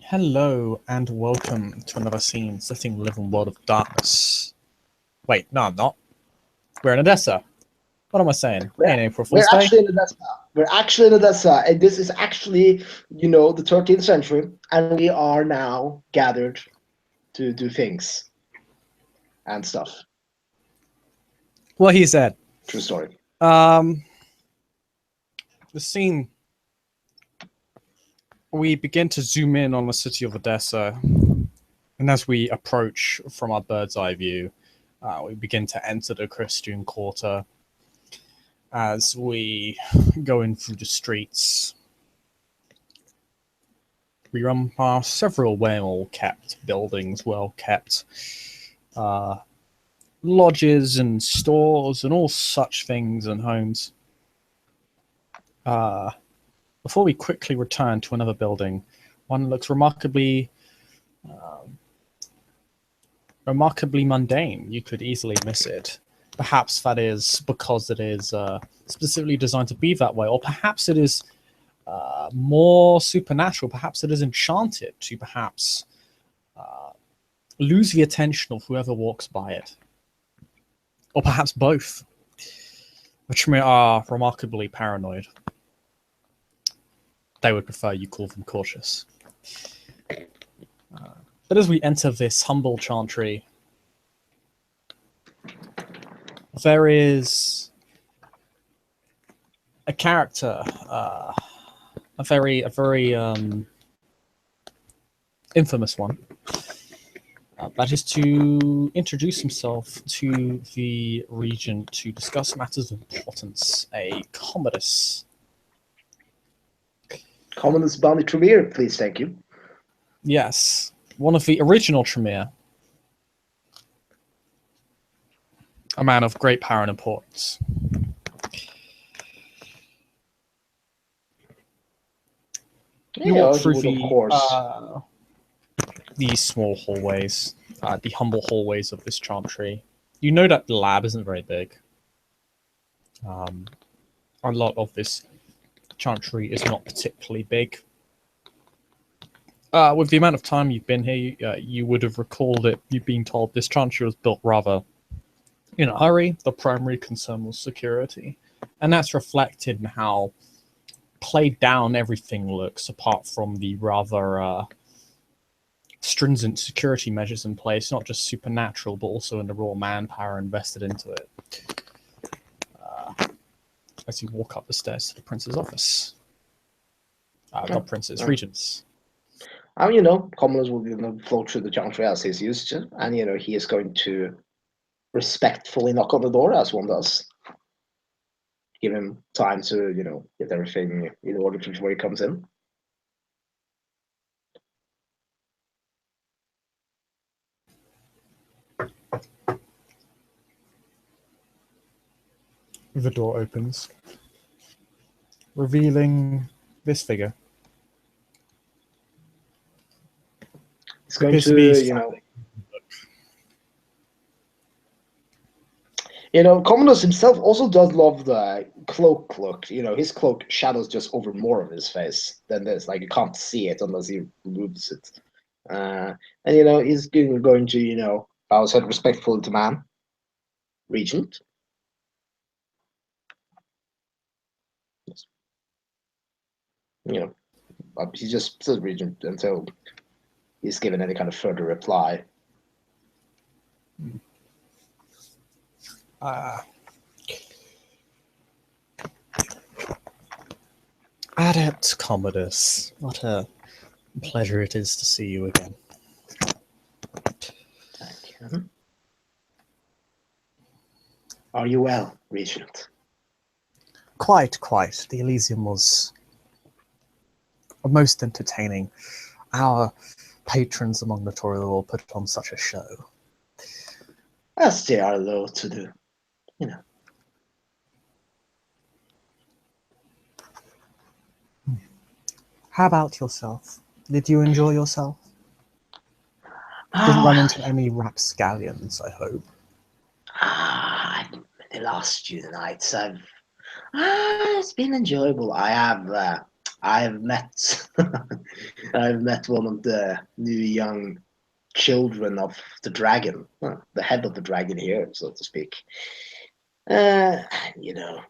Hello and welcome to another scene setting the living world of darkness. Wait, no, I'm not. We're in Odessa. What am I saying? We're, Ain't April we're Fool's Day. actually in Odessa. We're actually in Odessa, and this is actually, the 13th century, and we are now gathered to do things and stuff. What he said. True story. The scene. We begin to zoom in on the city of Odessa, and as we approach from our bird's eye view, we begin to enter the Christian Quarter. As we go in through the streets, we run past several well-kept buildings, well-kept lodges and stores and all such things and homes. Before we quickly return to another building, one looks remarkably mundane. You could easily miss it. Perhaps that is because it is specifically designed to be that way, or perhaps it is more supernatural. Perhaps it is enchanted to perhaps lose the attention of whoever walks by it, or perhaps both, which are remarkably paranoid. They would prefer you call them cautious. But as we enter this humble chantry, there is a character, a very infamous one. That is to introduce himself to the Regent to discuss matters of importance, a Commodus. Commodus Bounty Tremere, please, thank you. Yes, one of the original Tremere. A man of great power and importance. You walk through these small hallways, the humble hallways of this chantry. You know that the lab isn't very big. A lot of this chantry is not particularly big. With the amount of time you've been here, you would have recalled it. You've been told this chantry was built rather in a hurry. The primary concern was security, and that's reflected in how played down everything looks, apart from the rather stringent security measures in place, not just supernatural, but also in the raw manpower invested into it. As you walk up the stairs to the prince's office. Not prince's, regent's. Commodus will float through the chantry as he's used to, and he is going to respectfully knock on the door as one does. Give him time to, get everything in order before he comes in. The door opens, revealing this figure. It's going to, Commodus himself also does love the cloak look. His cloak shadows just over more of his face than this. Like, you can't see it unless he removes it. And, he's going to, bow his head respectfully to man. Regent. He just says Regent until he's given any kind of further reply. Adept Commodus, what a pleasure it is to see you again. Thank you. Are you well, Regent? Quite. The Elysium was most entertaining. Our patrons among the Toreador put on such a show. As they are low to do, How about yourself? Did you enjoy yourself? Didn't run into any rapscallions, I hope. The last few nights, it's been enjoyable. I have met I've met one of the new young children of the dragon, the head of the dragon here, so to speak. Uh, you know,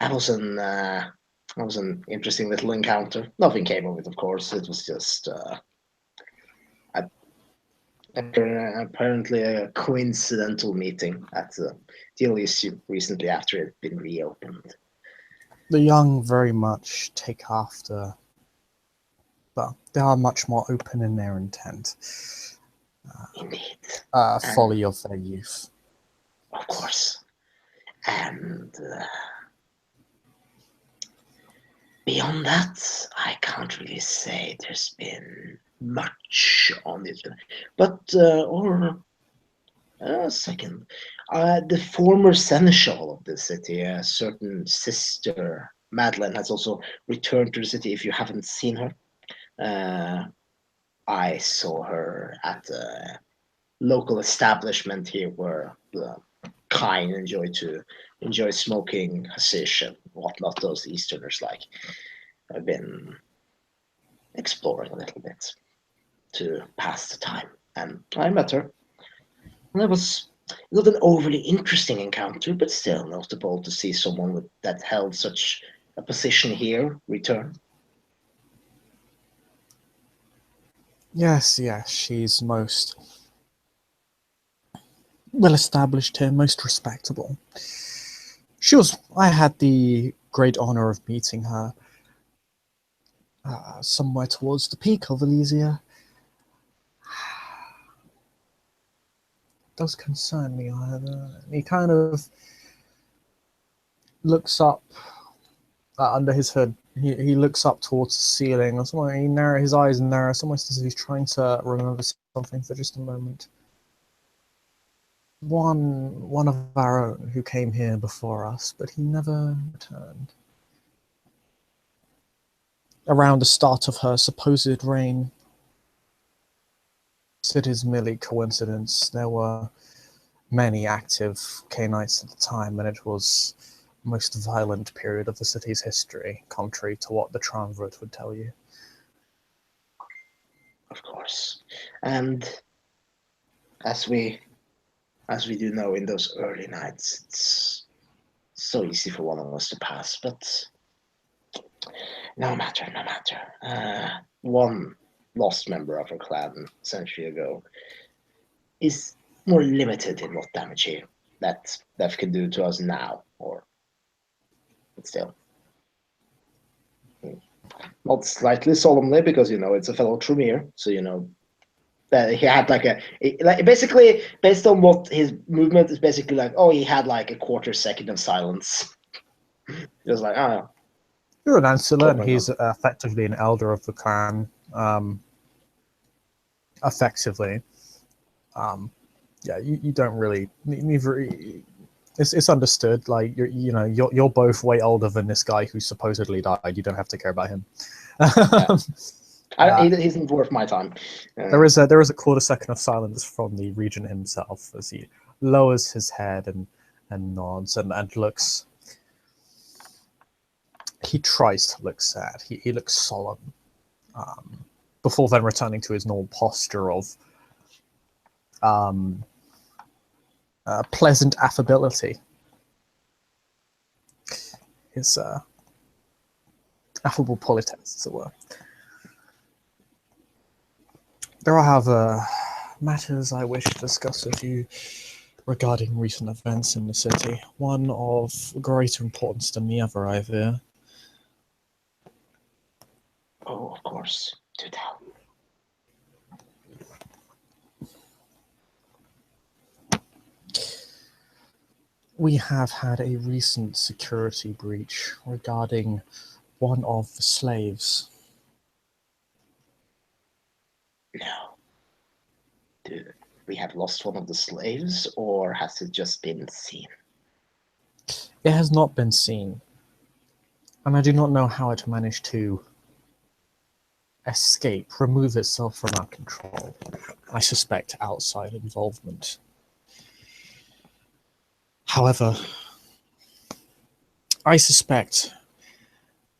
that was an interesting little encounter. Nothing came of it, of course. It was just apparently a coincidental meeting at the Elysium recently after it had been reopened. The young very much take after, well, they are much more open in their intent. Indeed. Folly of their youth. Of course. And beyond that, I can't really say there's been much on it. But, a second. The former seneschal of the city, a certain sister Madeline, has also returned to the city. If you haven't seen her, I saw her at a local establishment here where the kind enjoy smoking hashish and whatnot. Those Easterners like. I've been exploring a little bit to pass the time, and I met her. And it was not an overly interesting encounter, but still notable to see someone that held such a position here return. Yes, she's most well established here, most respectable. I had the great honor of meeting her somewhere towards the peak of Elysia. Does concern me either. He kind of looks up under his hood. He looks up towards the ceiling, or somewhere. His eyes narrow, almost as if he's trying to remember something for just a moment. One of our own who came here before us, but he never returned. Around the start of her supposed reign, it is merely coincidence. There were many active Cainites at the time, and it was the most violent period of the city's history, contrary to what the Triumvirate would tell you. Of course. And as we do know, in those early nights, it's so easy for one of us to pass, but no matter. One lost member of our clan a century ago is more limited in what damage that death can do to us now, but still. Not slightly solemnly, because it's a fellow Tremere, so that he had basically based on what his movement is basically like. Oh, he had like a quarter second of silence. He was like, oh. You're an Ancilla, and he's effectively an elder of the clan. Effectively, you don't really neither. It's understood. Like you're both way older than this guy who supposedly died. You don't have to care about him. He's not worth my time. There is a quarter second of silence from the Regent himself as he lowers his head and nods and looks. He tries to look sad. He looks solemn. Before then returning to his normal posture of pleasant affability. His affable politesse, as it were. There are, however, matters I wish to discuss with you regarding recent events in the city. One of greater importance than the other, I fear. Oh, of course. Do tell. We have had a recent security breach regarding one of the slaves. No. Do we have lost one of the slaves, or has it just been seen? It has not been seen, and I do not know how it managed to escape, remove itself from our control. I suspect outside involvement. However, I suspect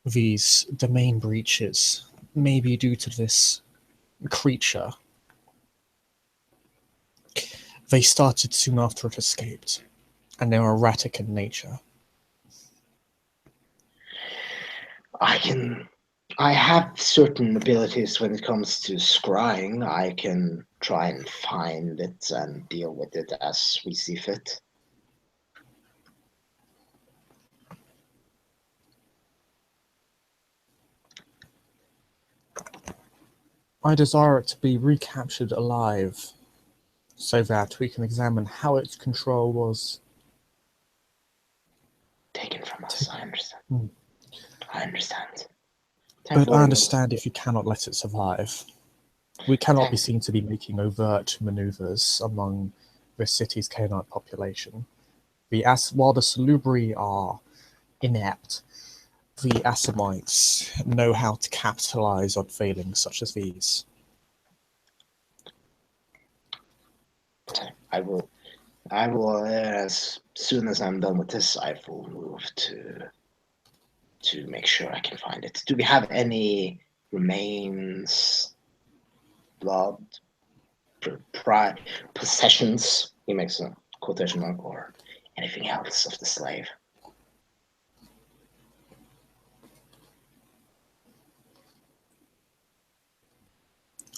these domain breaches may be due to this creature. They started soon after it escaped, and they're erratic in nature. I have certain abilities when it comes to scrying. I can try and find it and deal with it as we see fit. I desire it to be recaptured alive, so that we can examine how its control was Taken from us, I understand. Hmm. I understand. But I understand if you cannot let it survive. We cannot be seen to be making overt maneuvers among the city's canine population. While the Salubri are inept, the Assamites know how to capitalize on failings such as these. I will, as soon as I'm done with this, I will move to make sure I can find it. Do we have any remains, blood, possessions? He makes a quotation mark, or anything else of the slave?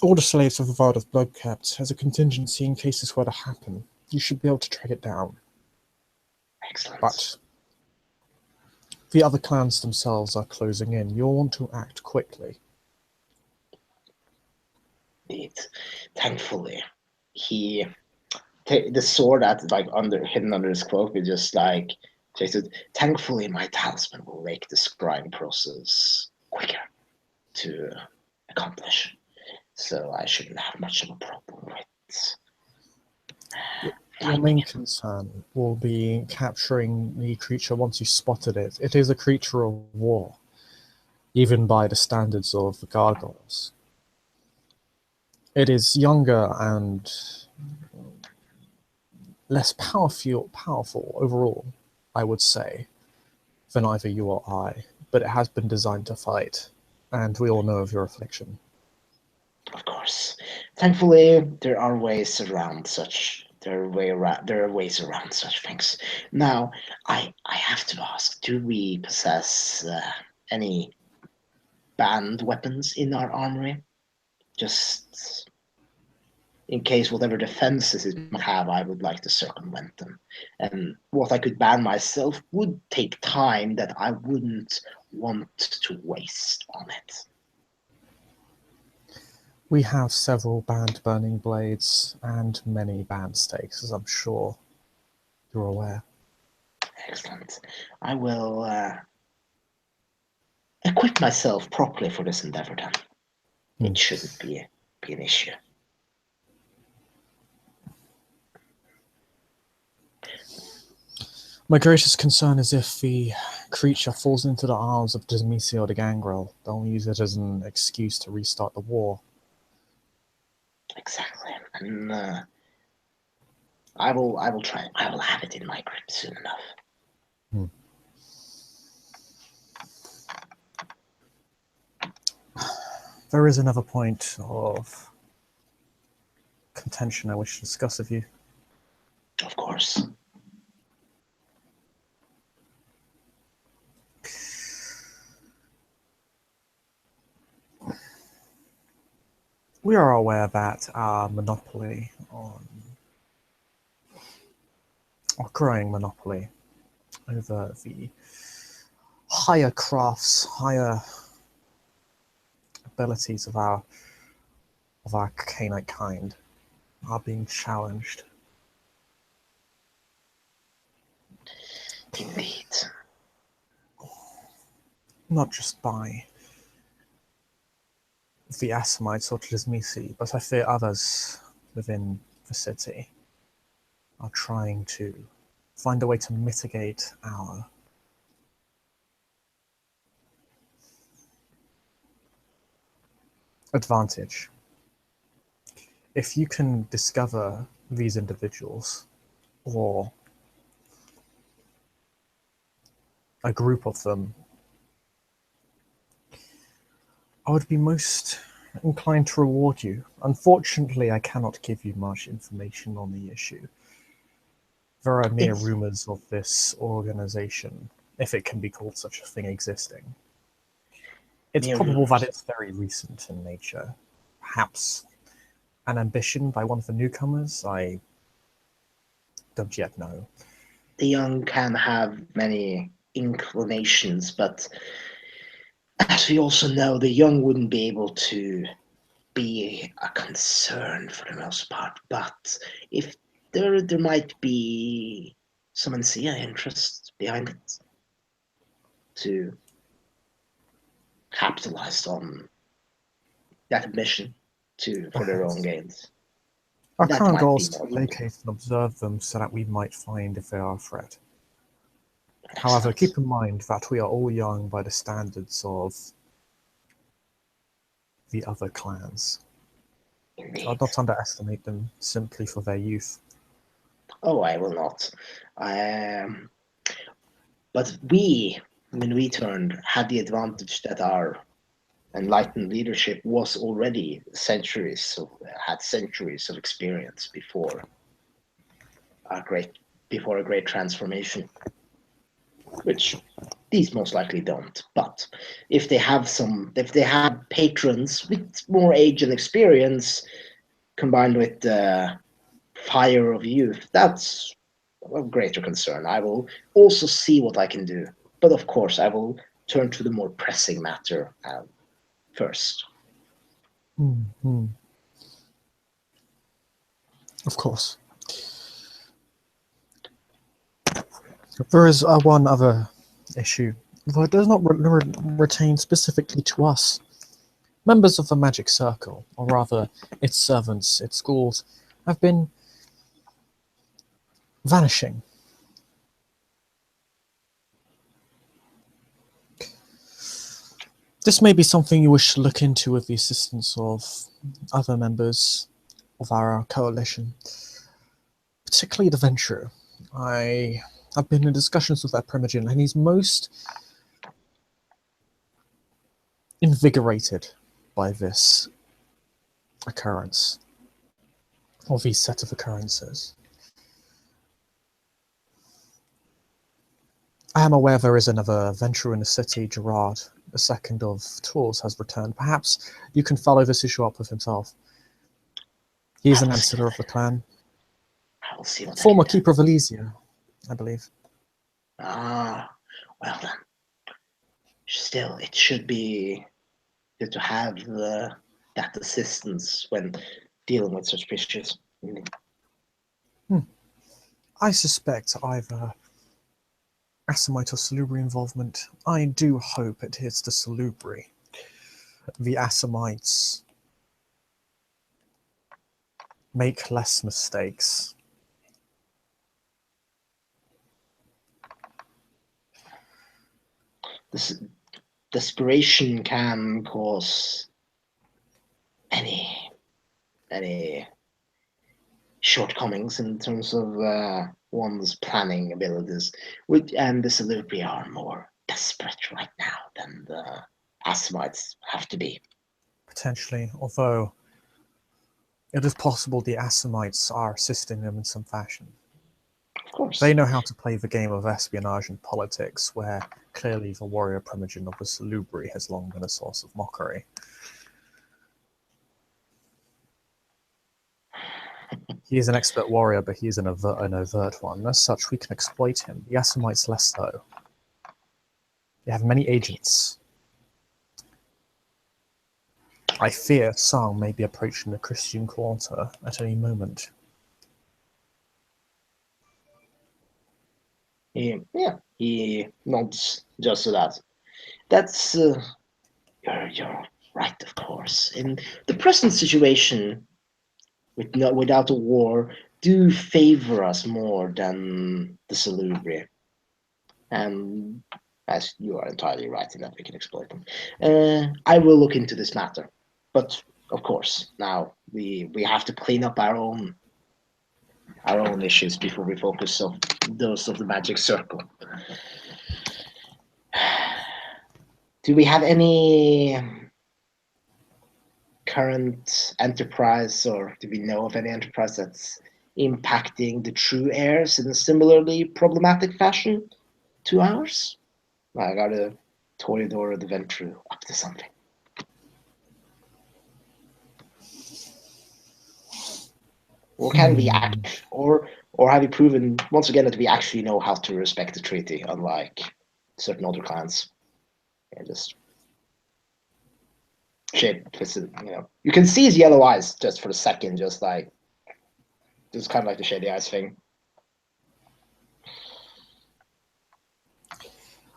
All the slaves of the Vard of Bloodcaps has a contingency in case this were to happen. You should be able to track it down. Excellent. But the other clans themselves are closing in. You'll want to act quickly. Indeed. Thankfully, the sword that's like hidden under his cloak is just like thankfully my talisman will make the scrying process quicker to accomplish. So I shouldn't have much of a problem with Your main concern will be capturing the creature once you spotted it. It is a creature of war, even by the standards of the gargoyles. It is younger and less powerful overall, I would say, than either you or I, but it has been designed to fight, and we all know of your affliction. Of course. Thankfully, there are ways around such. There are ways around such things. Now, I have to ask: do we possess any banned weapons in our armory? Just in case whatever defenses it might have, I would like to circumvent them. And what I could ban myself would take time that I wouldn't want to waste on it. We have several banned burning blades and many banned stakes, as I'm sure you're aware. Excellent. I will equip myself properly for this endeavor then. It shouldn't be an issue. My greatest concern is if the creature falls into the arms of Dismisi or the Gangrel, they'll use it as an excuse to restart the war. Exactly. And I will try. I will have it in my grip soon enough. There is another point of contention I wish to discuss with you. Of course. We are aware that our monopoly on, or growing monopoly over the higher crafts, higher abilities of our canine kind are being challenged. Indeed. Not just by the Assamites or Tlismisi, but I fear others within the city are trying to find a way to mitigate our advantage. If you can discover these individuals, or a group of them, I would be most inclined to reward you. Unfortunately, I cannot give you much information on the issue. There are mere It's rumors of this organization, if it can be called such a thing, existing. It's mere probable that rumors. it's very recent in nature. Perhaps an ambition by one of the newcomers? I don't yet know. The young can have many inclinations, but as we also know, the young wouldn't be able to be a concern for the most part. But if there might be some sincere interest behind it to capitalize on that mission to for their own Perhaps. gains. Our That current might goal be is to more likely. locate and observe them so that we might find if they are a threat. However, Excellent. keep in mind that we are all young by the standards of the other clans. I'll Indeed. not underestimate them simply for their youth. Oh, I will not. Um, but we, when we turned, had the advantage that our enlightened leadership was already had centuries of experience a great before a great transformation, which these most likely don't. But if they have patrons with more age and experience combined with the fire of youth, that's of greater concern. I will also see what I can do, but of course, I will turn to the more pressing matter first. Mm-hmm. Of course. There is one other issue, though it does not retain specifically to us. Members of the Magic Circle, or rather its servants, its schools, have been vanishing. This may be something you wish to look into with the assistance of other members of our coalition, particularly the Venturer. I have been in discussions with that Primogen, and he's most invigorated by this occurrence, or these set of occurrences. I am aware there is another Venturer in the city, Gerard. The second of Tours has returned. Perhaps you can follow this issue up with himself. He is I an will see ancestor of the clan, I will see what I can former do. keeper of Elysia, I believe. Ah, well then. Still, it should be good to have that assistance when dealing with such issues. I suspect either Assamite or Salubri involvement. I do hope it hits the Salubri. The Assamites make less mistakes. This desperation can cause any shortcomings in terms of one's planning abilities, and the Salubri are more desperate right now than the Assamites have to be. Potentially, although it is possible the Assamites are assisting them in some fashion. Of course. They know how to play the game of espionage and politics, where clearly the warrior primogen of the Salubri has long been a source of mockery. He is an expert warrior, but he is an overt one. As such, we can exploit him. The Assamites less so. They have many agents. I fear some may be approaching the Christian Quarter at any moment. He nods just to that. That's you're right, of course. In the present situation, without a war, do favor us more than the Salubri. And as you are entirely right in that we can exploit them. I will look into this matter, but of course, now we have to clean up our own issues before we focus on those of the Magic Circle. Do we have any current enterprise, or do we know of any enterprise that's impacting the true heirs in a similarly problematic fashion to ours? I gotta Toreador the Ventru up to something. Or can we act, or have we proven once again that we actually know how to respect the treaty, unlike certain other clans? And just shit, you can see his yellow eyes just for a second, just kind of like the shady eyes thing.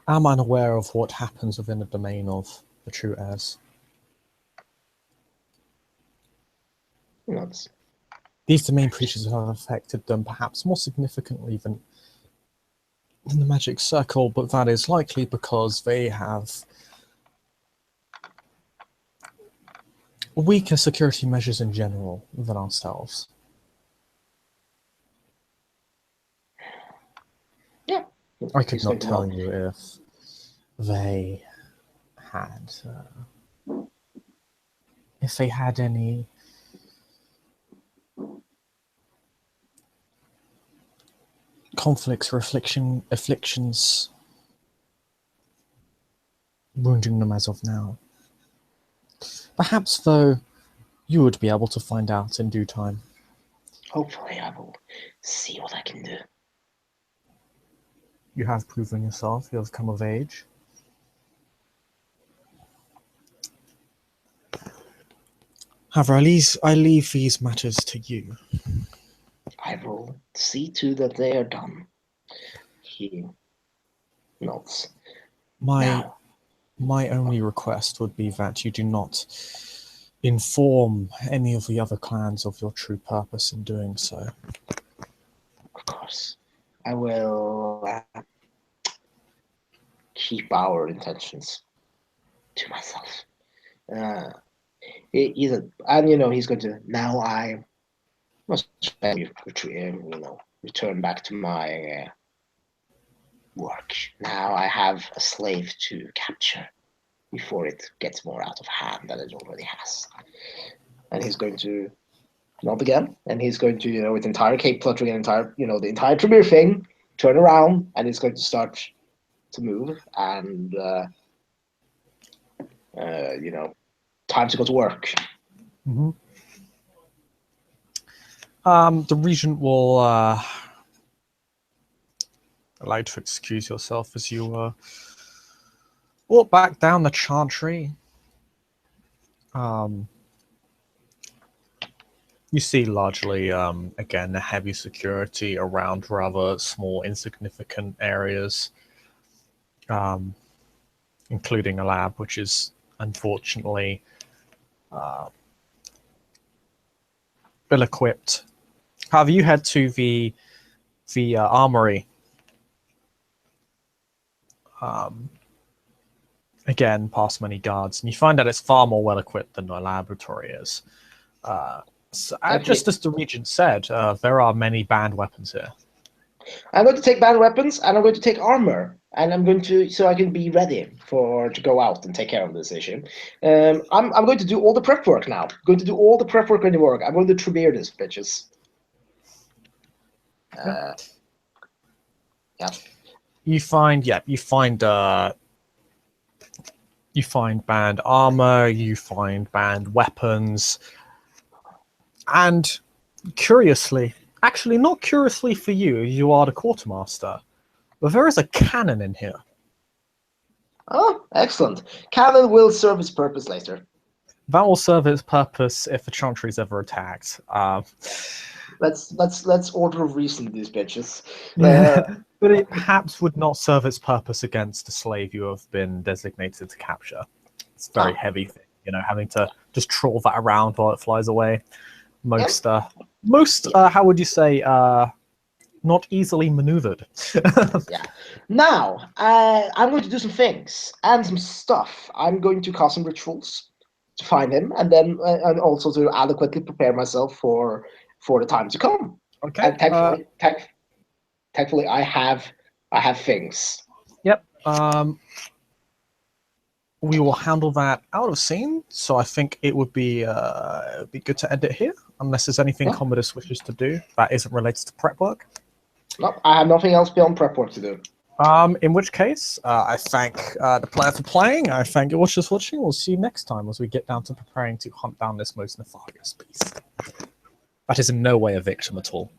Am I unaware of what happens within the domain of the true heirs? These domain creatures have affected them perhaps more significantly than the magic circle, but that is likely because they have weaker security measures in general than ourselves. Yeah. I could not tell you if they had any conflicts or afflictions wounding them as of now. Perhaps, though, you would be able to find out in due time. Hopefully I will see what I can do. You have proven yourself, you have come of age. However, I leave these matters to you. I will see to that they are done. He nods. My only request would be that you do not inform any of the other clans of your true purpose in doing so. Of course. I will keep our intentions to myself. He's going to, now I must return back to my work. Now I have a slave to capture before it gets more out of hand than it already has. And he's going to nod again, and he's going to, with entire cape fluttering and the entire Tremere thing, turn around, and he's going to start to move, and time to go to work. Mm-hmm. The Regent will allow you to excuse yourself as you walk back down the chantry. You see largely, again, a heavy security around rather small, insignificant areas, including a lab, which is unfortunately ill-equipped. However, you head to the armory. Again, past many guards, and you find that it's far more well-equipped than the laboratory is. Just as the Regent said, there are many banned weapons here. I'm going to take banned weapons, and I'm going to take armor, and I'm going to, so I can be ready to go out and take care of this issue. I'm going to do all the prep work now. I'm going to do all the prep work and the work. I'm going to Tremere this, bitches. Yeah. You find banned armor, you find banned weapons, and curiously, actually not curiously for you, you are the quartermaster, but there is a cannon in here. Oh, excellent. Cannon will serve its purpose later. That will serve its purpose if the chantry is ever attacked. Let's order of reason these bitches. But it perhaps would not serve its purpose against a slave you have been designated to capture. It's a very heavy thing, having to just trawl that around while it flies away. Most how would you say, not easily maneuvered. Yeah. Now, I'm going to do some things and some stuff. I'm going to cast some rituals to find him, and then and also to adequately prepare myself for the time to come. Okay. And thankfully, I have things. Yep. we will handle that out of scene. So I think it would be good to end it here, unless there's anything Yeah. Commodus wishes to do that isn't related to prep work. No, I have nothing else beyond prep work to do. In which case, I thank the player for playing. I thank you watchers for watching. We'll see you next time as we get down to preparing to hunt down this most nefarious beast. That is in no way a victim at all.